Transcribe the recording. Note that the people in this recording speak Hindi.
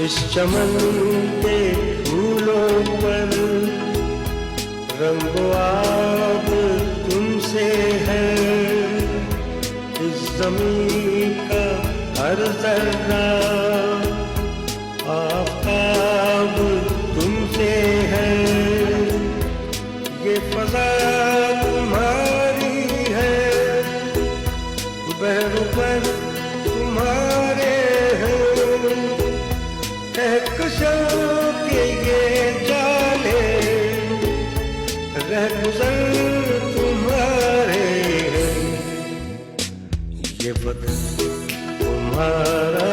इस चमन के फूलों पर रंगो आब तुमसे है। इस ज़मीन का हर ज़र्रा आफ़ताब तुमसे है। ये फ़ज़ा तुम्हारी है, बहर तुम्हारे हैं। कहकशों के ये जाने रहगुज़र तुम्हारे हैं। ये वक्त तुम्हारा